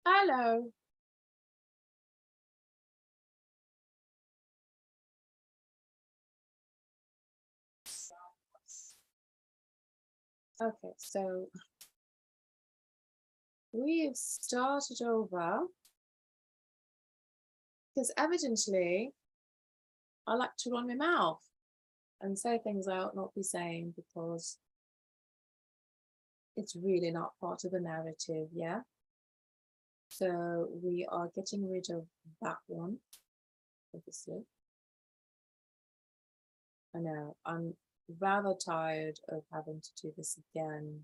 Hello. Okay, so we've started over because evidently I like to run my mouth and say things I ought not be saying because it's really not part of the narrative, yeah? So we are getting rid of that one, obviously. I know, I'm rather tired of having to do this again.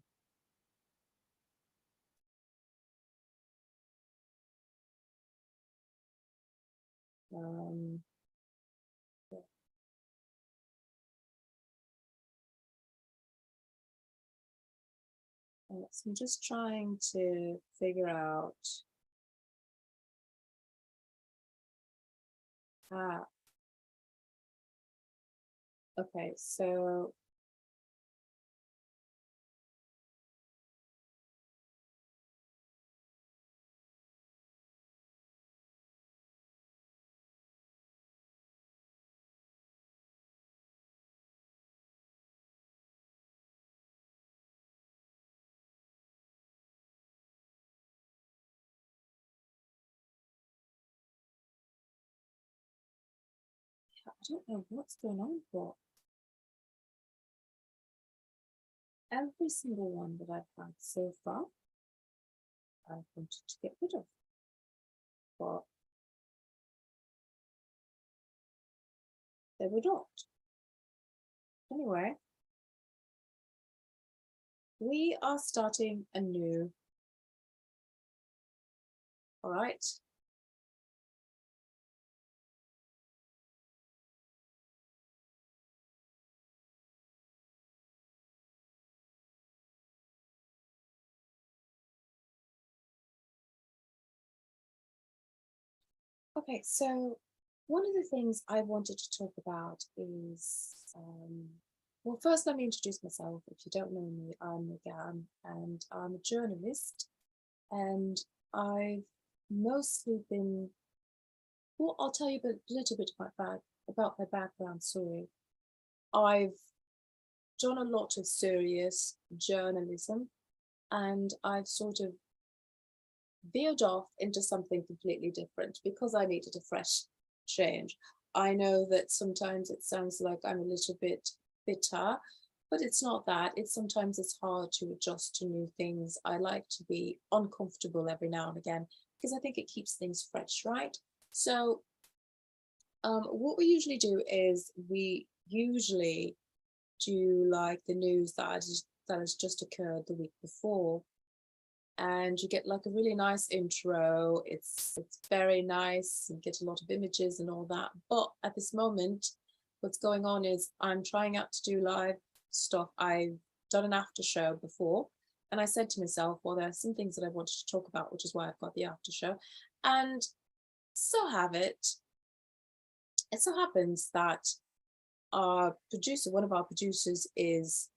Yeah. So I'm just trying to figure out okay, so I don't know what's going on for every single one that I've had so far. I wanted to get rid of, but they were not. Anyway, we are starting anew. All right. Okay, so one of the things I wanted to talk about is, well, first let me introduce myself. If you don't know me, I'm Méganne, and I'm a journalist, and I've mostly been, well, I'll tell you a little bit about my background story. I've done a lot of serious journalism, and I've sort of veered off into something completely different because I needed a fresh change. I know that sometimes it sounds like I'm a little bit bitter, but it's not that. It's sometimes it's hard to adjust to new things. I like to be uncomfortable every now and again because I think it keeps things fresh, right? So what we usually do is we usually do like the news that has just occurred the week before, and you get like a really nice intro. It's very nice. You get a lot of images and all that. But at this moment, what's going on is I'm trying out to do live stuff. I've done an after show before, and I said to myself, well, there are some things that I wanted to talk about, which is why I've got the after show. And so have it. It so happens that our producer, one of our producers, is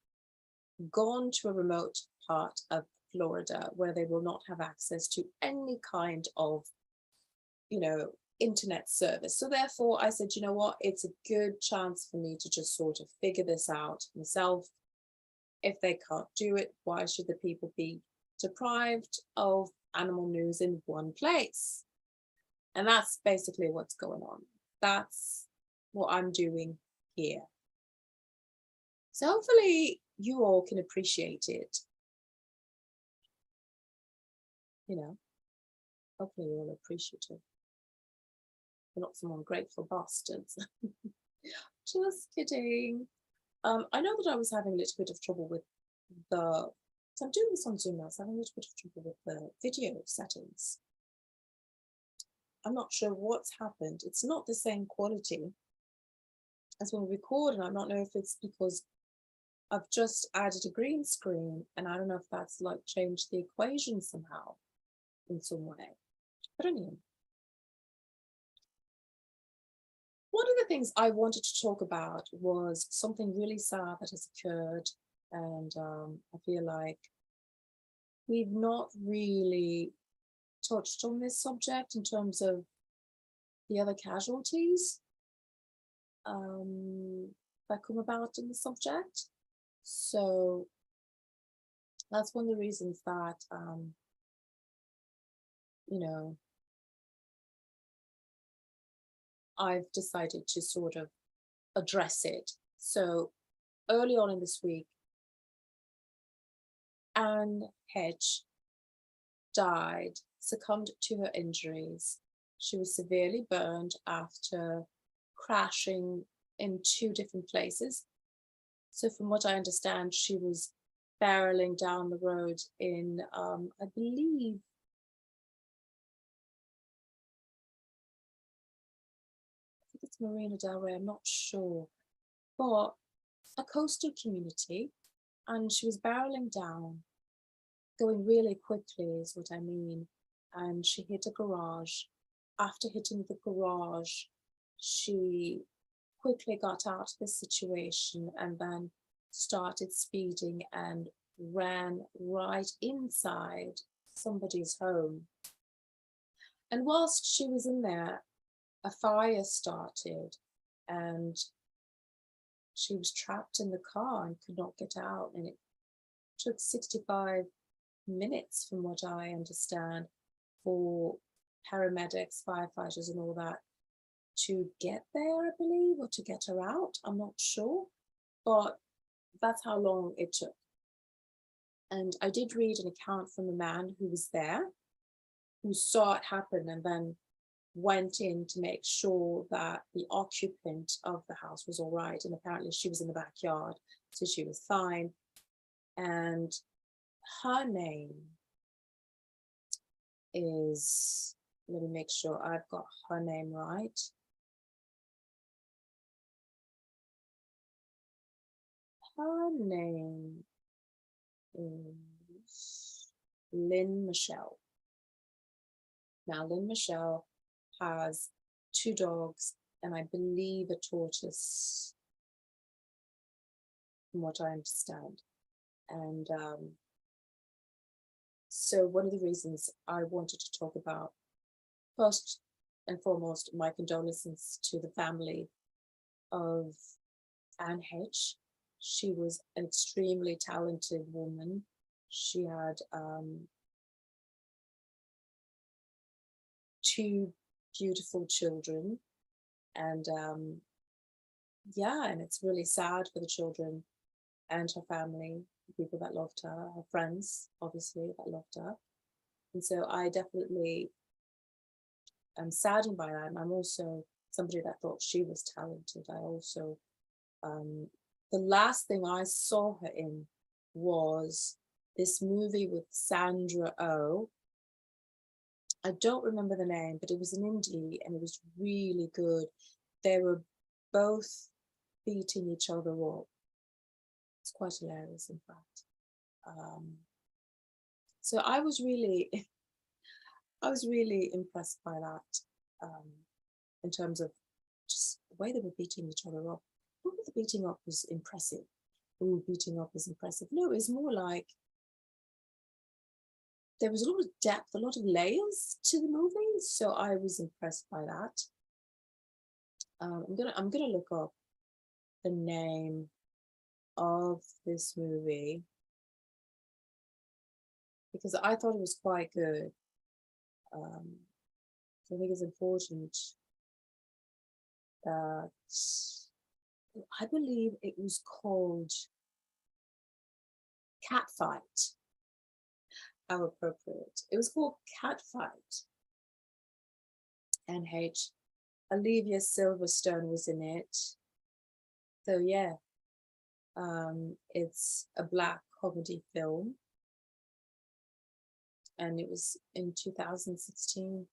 gone to a remote part of Florida where they will not have access to any kind of, internet service. So therefore I said, you know what, it's a good chance for me to just sort of figure this out myself. If they can't do it, why should the people be deprived of animal news in one place? And that's basically what's going on. That's what I'm doing here. So hopefully you all can appreciate it. Hopefully you're all appreciative. You're not some ungrateful bastards. Just kidding. I know that I was having a little bit of trouble with so I'm doing this on Zoom now, so I'm having a little bit of trouble with the video settings. I'm not sure what's happened. It's not the same quality as when we record, and I don't know if it's because I've just added a green screen, and I don't know if that's like changed the equation somehow in some way. But anyway, one of the things I wanted to talk about was something really sad that has occurred, and I feel like we've not really touched on this subject in terms of the other casualties that come about in the subject. So that's one of the reasons that, you know, I've decided to sort of address it. So early on in this week, Anne Heche died, succumbed to her injuries. She was severely burned after crashing in 2 different places. So from what I understand, she was barreling down the road in, I believe, it's Marina del Rey, I'm not sure, but a coastal community, and she was barreling down, going really quickly is what I mean, and she hit a garage. After hitting the garage, she quickly got out of the situation and then started speeding and ran right inside somebody's home. And whilst she was in there, a fire started and she was trapped in the car and could not get out. And it took 65 minutes, from what I understand, for paramedics, firefighters and all that to get there, I believe, or to get her out. I'm not sure, but that's how long it took. And I did read an account from a man who was there, who saw it happen and then went in to make sure that the occupant of the house was all right. And apparently she was in the backyard, so she was fine. And her name is, let me make sure I've got her name right. Her name is Lynn Michelle. Now, Lynn Michelle has 2 dogs and I believe a tortoise, from what I understand. And so one of the reasons I wanted to talk about, first and foremost, my condolences to the family of Anne Heche. She was an extremely talented woman. She had 2 beautiful children, and yeah, and it's really sad for the children and her family, the people that loved her, her friends, obviously, that loved her. And so I definitely am saddened by that. And I'm also somebody that thought she was talented. I also, the last thing I saw her in was this movie with Sandra Oh. I don't remember the name, but it was an indie and it was really good. They were both beating each other up. It's quite hilarious, in fact. So I was really impressed by that, in terms of just the way they were beating each other up. Not that the beating up was impressive. Ooh, beating up is impressive. No, it was more like there was a lot of depth, a lot of layers to the movie. So I was impressed by that. I'm gonna look up the name of this movie because I thought it was quite good. So I think it's important that, I believe it was called Catfight. How appropriate. It was called Catfight. And Olivia Silverstone was in it. So yeah, it's a Black comedy film. And it was in 2016.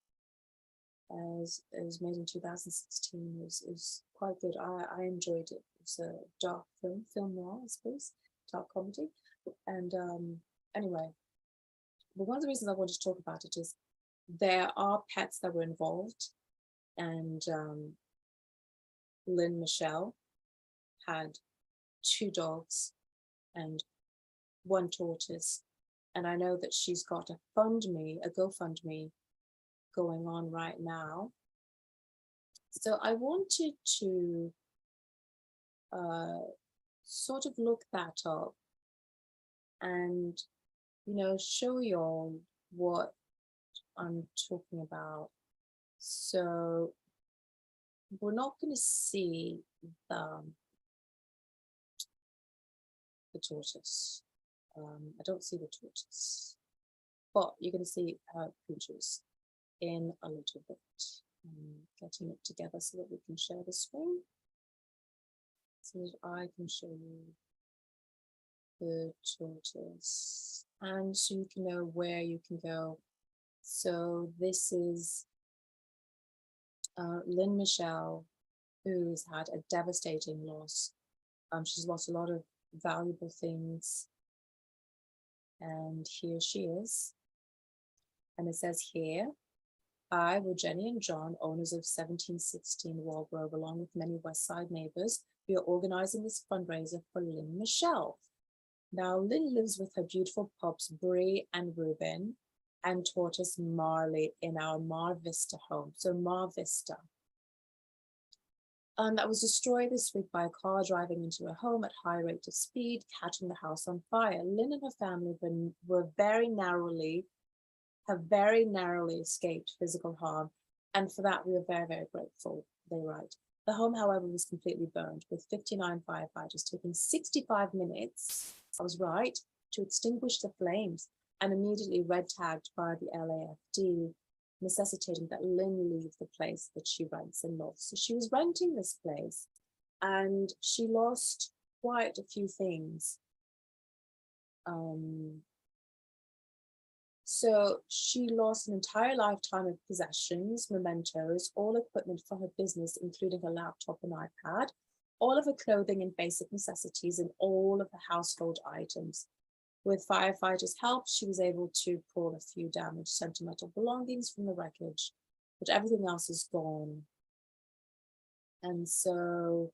It was made in 2016. It was quite good. I enjoyed it. It's a dark film noir, I suppose, dark comedy. And anyway, but one of the reasons I wanted to talk about it is there are pets that were involved, and Lynn Michelle had 2 dogs and 1 tortoise, And I know that she's got a GoFundMe going on right now. So I wanted to sort of look that up and, show you all what I'm talking about. So we're not going to see the tortoise. I don't see the tortoise, but you're going to see her pictures in a little bit. I'm getting it together so that we can share the screen, so that I can show you the tortoise, and so you can know where you can go. So this is Lynn Michelle, who's had a devastating loss. She's lost a lot of valuable things, and here she is. And it says here, I, were Jenny and John, owners of 1716 Walgrove, along with many West Side neighbors, we are organizing this fundraiser for Lynn Michelle. Now, Lynn lives with her beautiful pups, Bree and Ruben, and tortoise Marley in our Mar Vista home. So Mar Vista. That was destroyed this week by a car driving into a home at high rate of speed, catching the house on fire. Lynn and her family have very narrowly escaped physical harm, and for that we are very, very grateful, they write. The home, however, was completely burned, with 59 firefighters taking 65 minutes, I was right, to extinguish the flames, and immediately red tagged by the LAFD, necessitating that Lynn leave the place that she rents and loves. So she was renting this place, and she lost quite a few things. So she lost an entire lifetime of possessions, mementos, all equipment for her business, including her laptop and iPad, all of her clothing and basic necessities, and all of her household items. With firefighters' help, she was able to pull a few damaged sentimental belongings from the wreckage, but everything else is gone. And so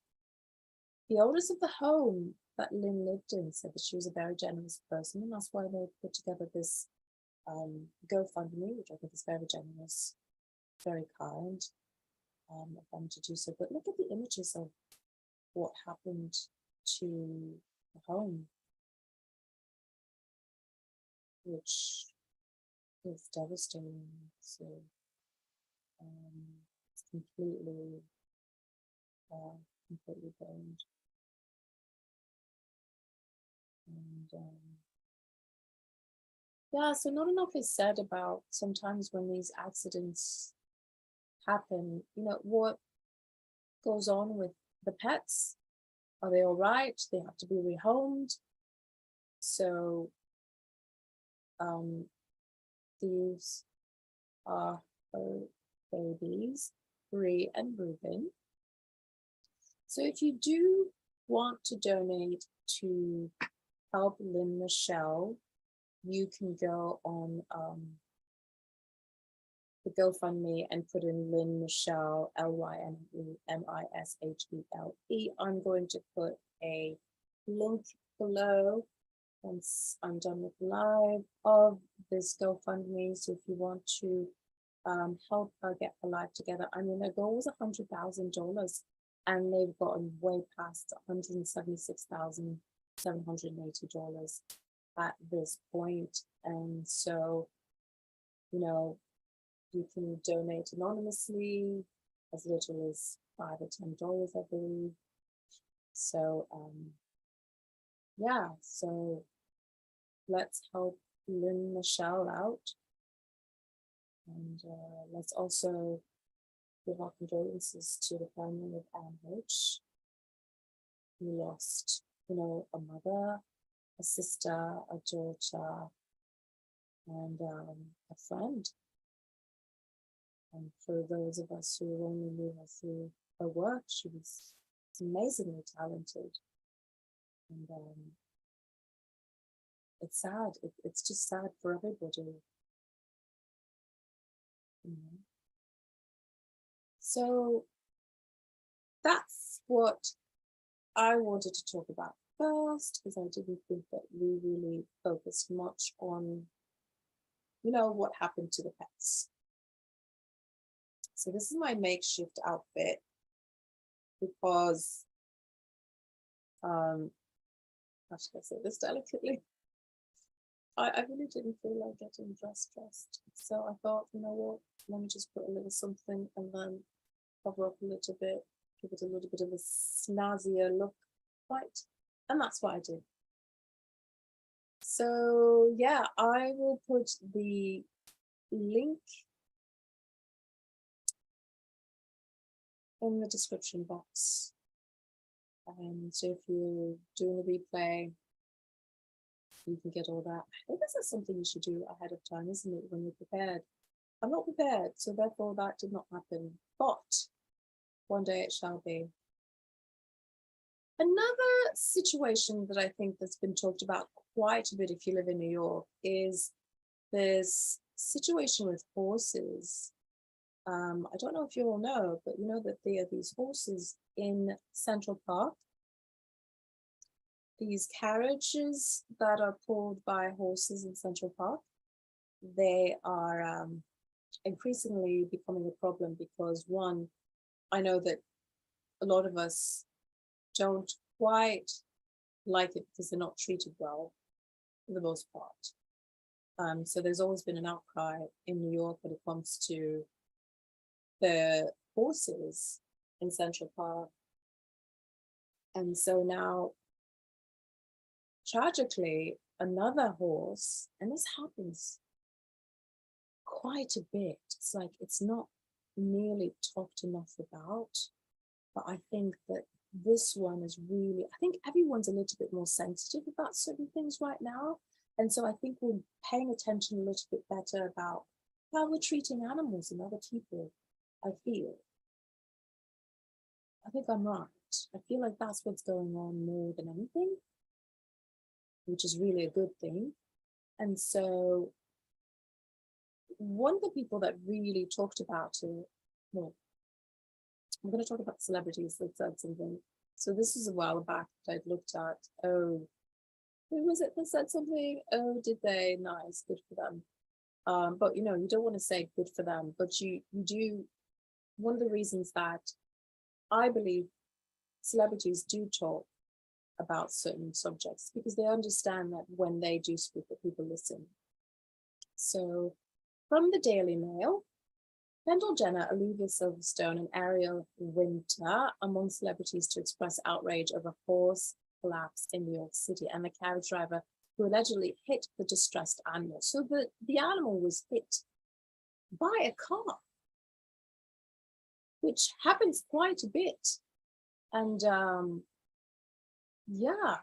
the owners of the home that Lynn lived in said that she was a very generous person, and that's why they put together this GoFundMe, which I think is very generous, very kind of them to do so. But look at the images of what happened to the home, which is devastating. So it's completely burned. And yeah, so not enough is said about sometimes when these accidents happen, what goes on with the pets. Are they all right? They have to be rehomed. So these are her babies, Bree and Ruben. So if you do want to donate to help Lynn Michelle, you can go on the GoFundMe and put in Lynn Michelle, LYNNMISHELE. I'm going to put a link below once I'm done with live of this GoFundMe. So if you want to help her get her life together, I mean, their goal was $100,000, and they've gotten way past $176,780 at this point. And so, you can donate anonymously as little as $5 or $10, I believe. So yeah, so let's help Lynn Michelle out, and let's also give our condolences to the family of Anne Heche, who lost, a mother, a sister, a daughter, and a friend. And for those of us who only knew her through her work, she was amazingly talented. And it's sad. It's just sad for everybody. So that's what I wanted to talk about first because I didn't think that we really focused much on, you know, what happened to the pets. So this is my makeshift outfit because, how should I say this delicately? I really didn't feel like getting dressed. So I thought, you know what, let me just put a little something and then cover up a little bit, give it a little bit of a snazzier look, right? And that's what I did. So yeah, I will put the link in the description box. And so if you're doing a replay, you can get all that. I think this is something you should do ahead of time, isn't it, when you're prepared? I'm not prepared, so therefore that did not happen. But one day it shall be. Another situation that I think that's been talked about quite a bit if you live in New York is this situation with horses. I don't know if you all know, but you know that there are these horses in Central Park. These carriages that are pulled by horses in Central Park, they are increasingly becoming a problem because, one, I know that a lot of us don't quite like it because they're not treated well for the most part. So there's always been an outcry in New York when it comes to the horses in Central Park. And so now, tragically, another horse, and this happens quite a bit. It's like it's not nearly talked enough about, but I think that this one is really, I think everyone's a little bit more sensitive about certain things right now. And so I think we're paying attention a little bit better about how we're treating animals and other people, I feel. I think I'm right. I feel like that's what's going on more than anything, which is really a good thing. And so one of the people that really talked about it, well, I'm going to talk about celebrities that said something. So this was a while back that I'd looked at. Oh, who was it that said something? Oh, did they? Nice, good for them. But you know, you don't want to say good for them, but you do. One of the reasons that I believe celebrities do talk about certain subjects because they understand that when they do speak, that people listen. So, from the Daily Mail, Kendall Jenner, Olivia Silverstone, and Ariel Winter among celebrities to express outrage over horse collapse in New York City and the carriage driver who allegedly hit the distressed animal. So the animal was hit by a car, which happens quite a bit. And yeah,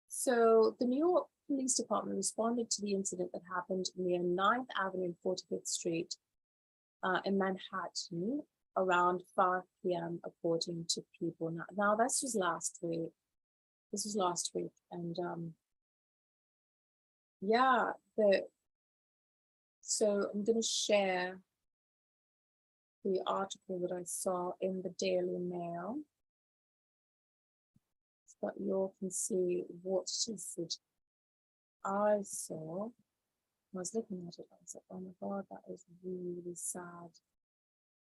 so the New York Police Department responded to the incident that happened near 9th Avenue and 45th Street in Manhattan around 5 p.m. according to people. Now this was last week. And yeah, so I'm going to share the article that I saw in the Daily Mail so that you all can see what it is that I saw. I was looking at it, I was like, oh my God, that is really sad.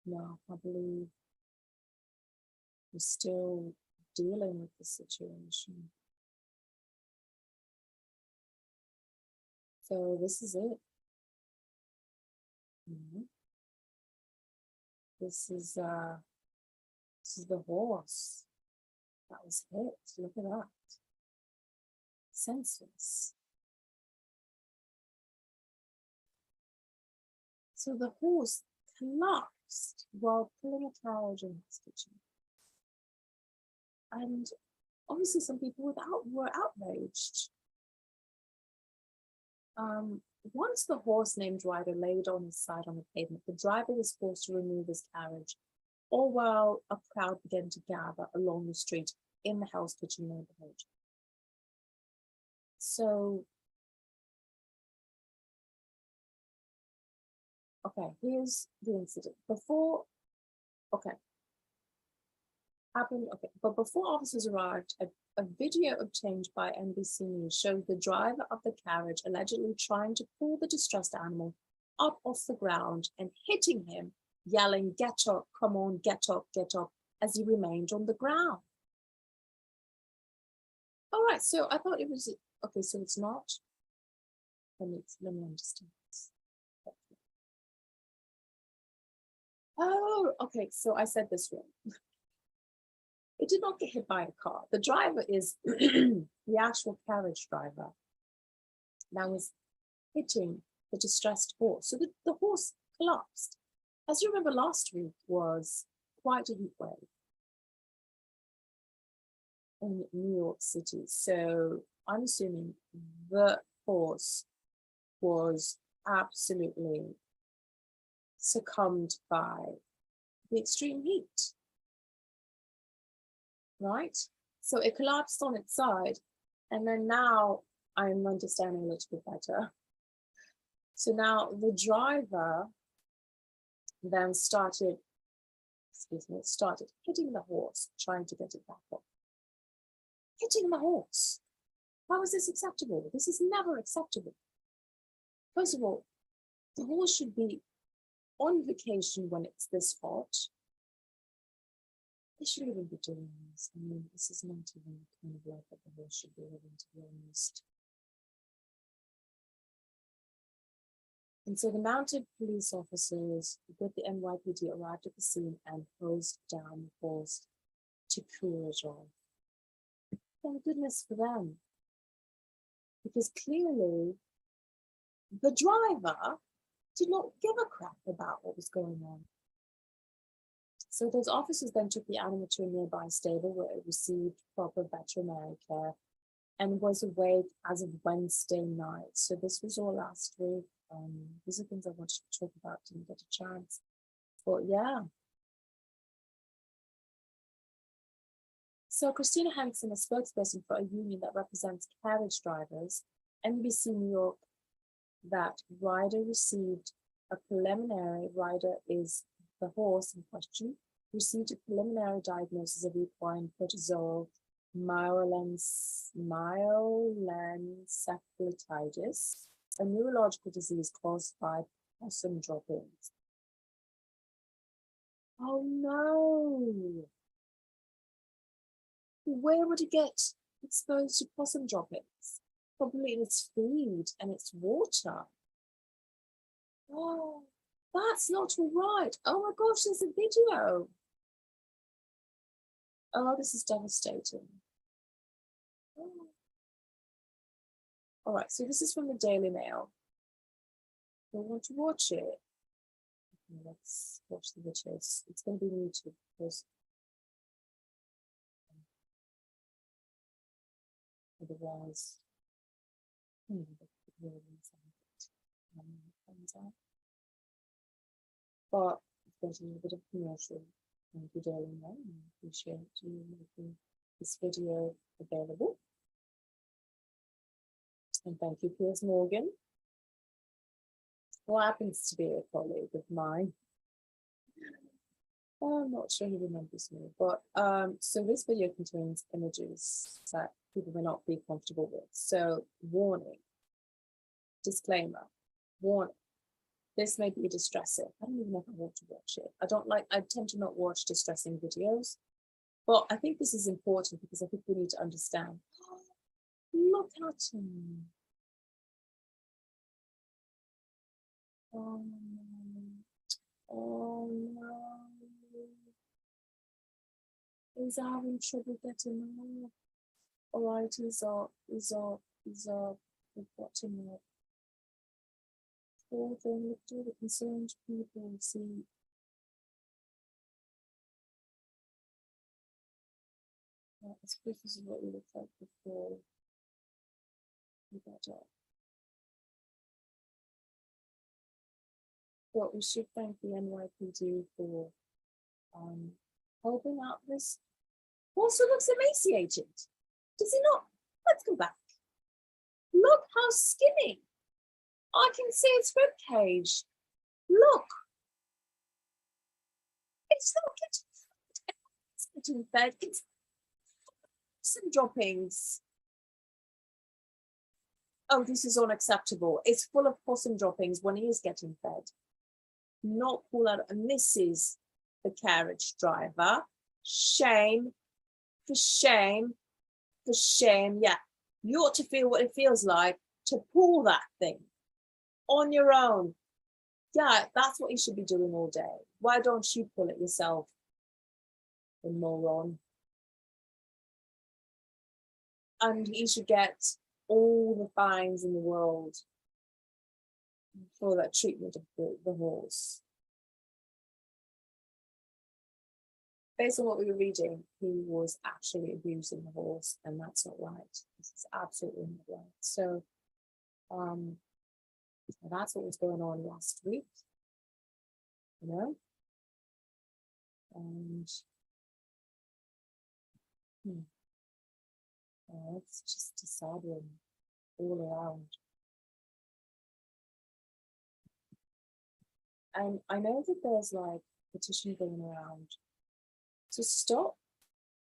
No, I believe we're still dealing with the situation. So this is it. This is the horse that was hit. Look at that. Senseless. So the horse collapsed while pulling a carriage in his kitchen. And obviously some people were outraged. Once the horse named rider laid on his side on the pavement, the driver was forced to remove his carriage, all while a crowd began to gather along the street in the Hell's Kitchen neighborhood. So, okay, here's the incident. happened. Okay, but before officers arrived, a video obtained by NBC News showed the driver of the carriage allegedly trying to pull the distressed animal up off the ground and hitting him, yelling, "Get up, come on, get up," as he remained on the ground. All right, so I thought it was, okay, so it's not. Let me understand this. Oh, okay, so I said this wrong. It did not get hit by a car. The driver is the actual carriage driver that was hitting the distressed horse. So the horse collapsed. As you remember, last week was quite a heat wave in New York City. So I'm assuming the horse was absolutely succumbed by the extreme heat, right? So it collapsed on its side, and then now I'm understanding a little bit better. So now the driver then started hitting the horse, trying to get it back up. Hitting the horse. How is this acceptable? This is never acceptable. First of all, the horse should be on vacation when it's this hot. They shouldn't even be doing this. I mean, this is not even the kind of life that the horse should be living, to be honest. And so the mounted police officers with the NYPD arrived at the scene and hosed down the horse to cool it off. Thank goodness for them. Because clearly the driver did not give a crap about what was going on. So those officers then took the animal to a nearby stable where it received proper veterinary care and was awake as of Wednesday night. So this was all last week. These are things I wanted to talk about, didn't get a chance. But yeah. So Christina Hansen, a spokesperson for a union that represents carriage drivers, NBC New York, that rider received a preliminary, rider is the horse in question, received a preliminary diagnosis of equine cortisol myelencephalitis, a neurological disease caused by possum droppings. Oh no! Where would it get exposed to possum droppings? Probably in its food and its water. Oh, that's not all right. Oh my gosh, there's a video. Oh, this is devastating. Oh. All right, so this is from the Daily Mail. I want to watch it. Okay, let's watch the video. It's going to be YouTube because otherwise, but there's a little bit of commercial. Thank you, Daily Mail. I appreciate you making this video available. And thank you, Piers Morgan, who happens to be a colleague of mine. I'm not sure he remembers me, but so this video contains images that people may not be comfortable with. So warning, disclaimer, warning, this may be distressing. I don't even know if I want to watch it. I tend to not watch distressing videos, but I think this is important because I think we need to understand. Look at him. Oh no. He's having trouble getting up. All right, he's up. We've got him up. Poor thing, look at all the concerned people, see. I suppose this is what we looked like before we got up. But we should thank the NYPD for helping out this horse who looks emaciated. Does he not? Let's go back. Look how skinny. I can see its rib cage. Look. It's not getting getting fed. It's some droppings. Oh, this is unacceptable. It's full of possum droppings when he is getting fed. Not cool out. And this is the carriage driver. Shame, for shame, for shame. Yeah, you ought to feel what it feels like to pull that thing on your own. Yeah, that's what you should be doing all day. Why don't you pull it yourself, the moron? And you should get all the fines in the world for that treatment of the horse. Based on what we were reading, he was actually abusing the horse, and that's not right. This is absolutely not right. So that's what was going on last week, you know. And it's just a sad one all around. And I know that there's like petition going around to stop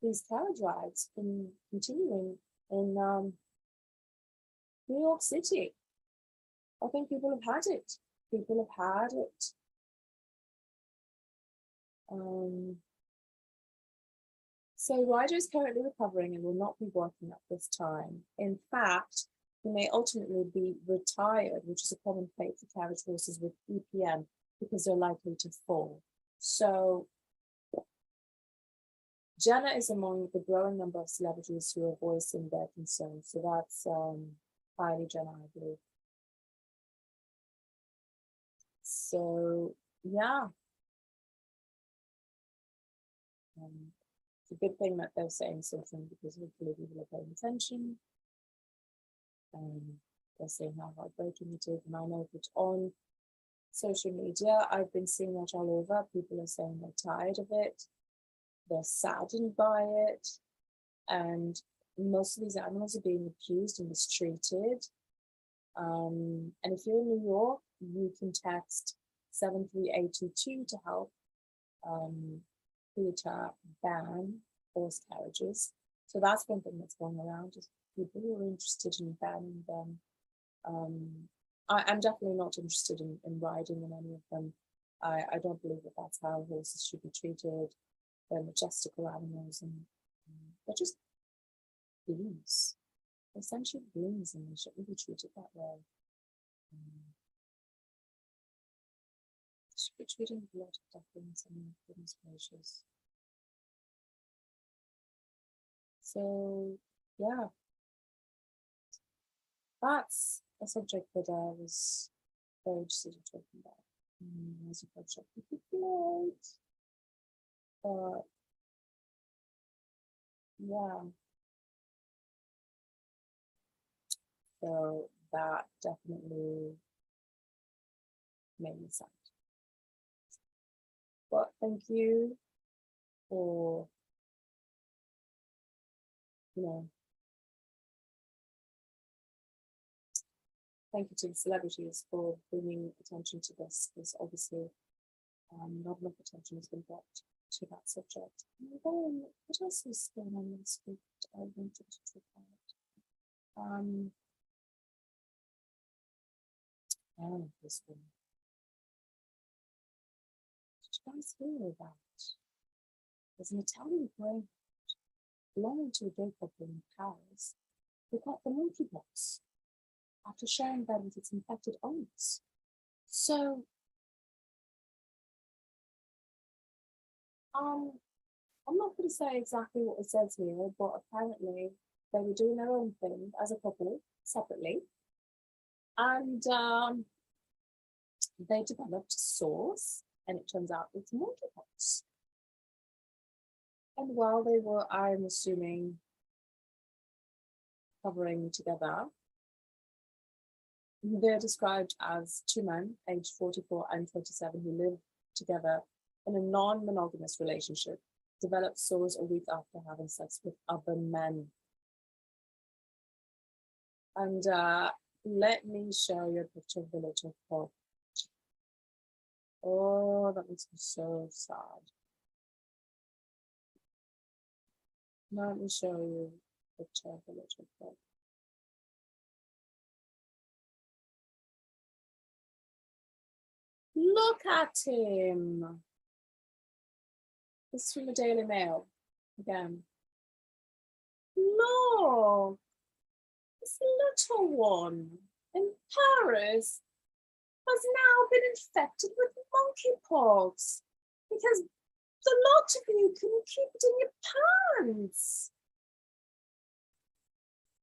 these carriage rides from continuing in New York City. I think people have had it. People have had it. So Ryder is currently recovering and will not be working at this time. In fact, he may ultimately be retired, which is a common fate for carriage horses with EPM because they're likely to fall. So Jenna is among the growing number of celebrities who are voicing their concerns. So that's Kylie Jenner, I believe. So yeah. It's a good thing that they're saying something because hopefully people are paying attention. They're saying how heartbreaking it is, and I know that on social media, I've been seeing that all over. People are saying they're tired of it, they're saddened by it, and most of these animals are being abused and mistreated. And if you're in New York, you can text 73822 to help theatre ban horse carriages. So that's one thing that's going around, is people who are interested in banning them. I'm definitely not interested in riding in any of them. I don't believe that that's how horses should be treated. They're majestical animals, and they're just beings. They're essentially beings, and they shouldn't be treated that way. They should be treated with a lot of deference, and goodness gracious. So yeah, that's a subject that I was very interested in talking about. As a project, but yeah, so that definitely made me sad. But thank you for, thank you to the celebrities for bringing attention to this, because obviously not enough attention has been brought to that subject. And then, what else is going on this week that I wanted to talk about? This one. Did you guys hear about? There's an Italian greyhound belonging to a gay couple in Paris who got the monkeypox after sharing bed with its infected owners. So, I'm not going to say exactly what it says here, but apparently they were doing their own thing as a couple separately, and they developed sores, and it turns out it's monkeypox. And while they were, I'm assuming, covering together, they're described as two men, aged 44 and 27, who live together in a non-monogamous relationship, developed sores a week after having sex with other men. And let me show you a picture of the little pup. Oh, that makes me so sad. Let me show you the picture of the little dog. Look at him. This is from the Daily Mail again. Look, this little one in Paris has now been infected with monkeypox because a lot of you couldn't keep it in your pants.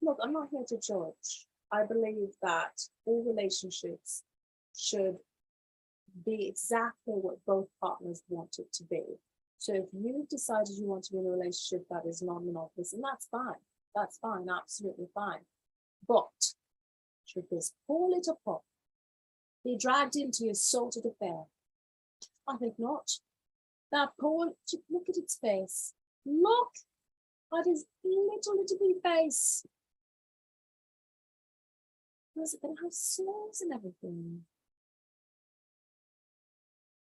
Look, I'm not here to judge. I believe that all relationships should be exactly what both partners want it to be. So if you've decided you want to be in a relationship that is non-monogamous, and that's fine, absolutely fine. But should this poor little pup be dragged into your salted affair? I think not. That poor, look at its face. Look at his little bitty face. Was it going to have sores and everything?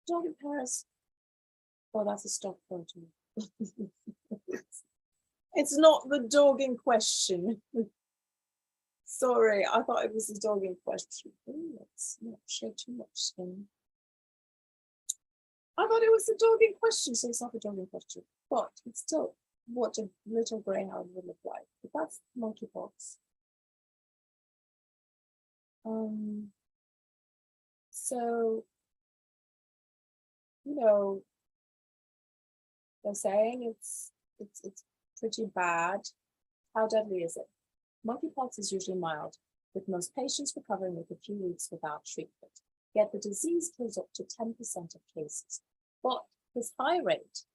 Dog in Paris. Oh, that's a stock photo. It's not the dog in question. Sorry, I thought it was the dog in question. Ooh, let's not show too much skin. I thought it was the dog in question, so it's not the dog in question. But it's still what a little greyhound would look like. But that's monkeypox. So, you know, they're saying it's pretty bad. How deadly is it? Monkeypox is usually mild, with most patients recovering within a few weeks without treatment. Yet the disease kills up to 10% of cases. But this high rate,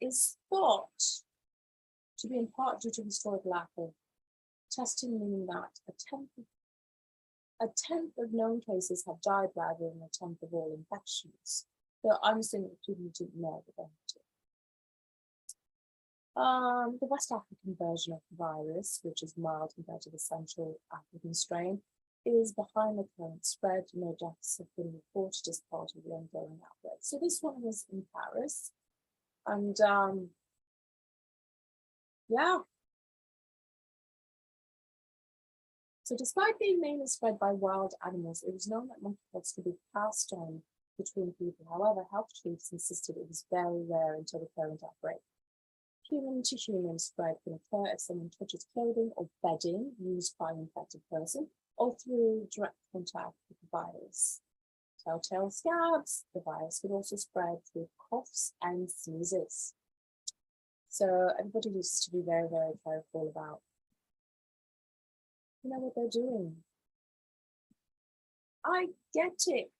is thought to be in part due to historic lack of testing, meaning that a tenth of known cases have died rather than a tenth of all infections. So I'm assuming that people didn't know that they had to. The West African version of the virus, which is mild compared to the Central African strain, is behind the current spread. No deaths have been reported as part of the ongoing outbreak. So this one was in Paris, and yeah. So despite being mainly spread by wild animals, it was known that monkeypox could be passed on between people. However, health chiefs insisted it was very rare until the current outbreak. Human to human spread can occur if someone touches clothing or bedding used by an infected person, or through direct contact with the virus. Telltale scabs, the virus could also spread through coughs and sneezes. So everybody needs to be very, very careful about, you know, what they're doing. I get it.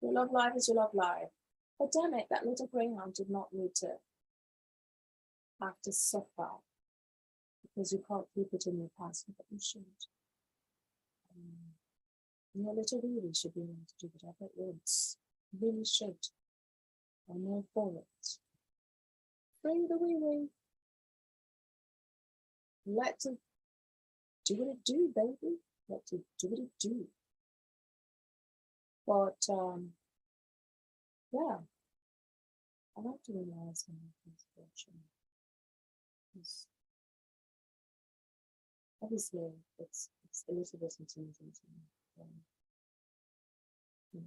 Your love life is your love life. But damn it, that little greyhound did not need to have to suffer because you can't keep it in your past, but you should. Your little baby should be able to do whatever it wants. You really should. I'm all for it. Free the wee wee. Let it do what it do, baby. Let it do what it do. But yeah, I like to realize when I'm watching. Obviously, it's a little bit intimidating. You know,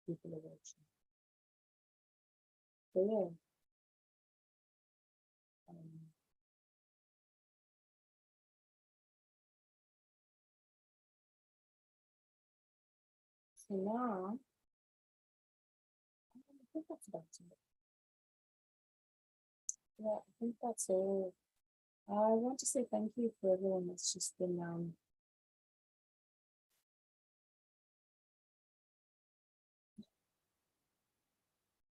people are watching. But yeah. So now, I think that's about it. Yeah, I think that's all. I want to say thank you for everyone that's just been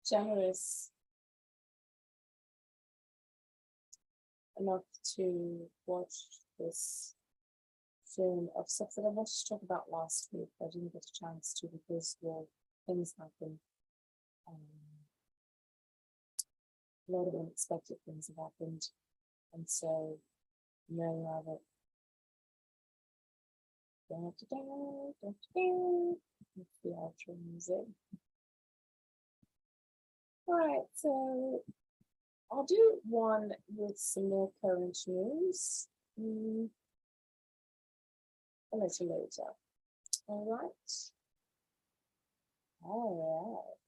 generous enough to watch this film of stuff that I wanted to talk about last week, but I didn't get a chance to because, well, things happen. A lot of unexpected things have happened, and so there you have it. That's the outro music. All right, so I'll do one with some more current news a little later. All right. All right.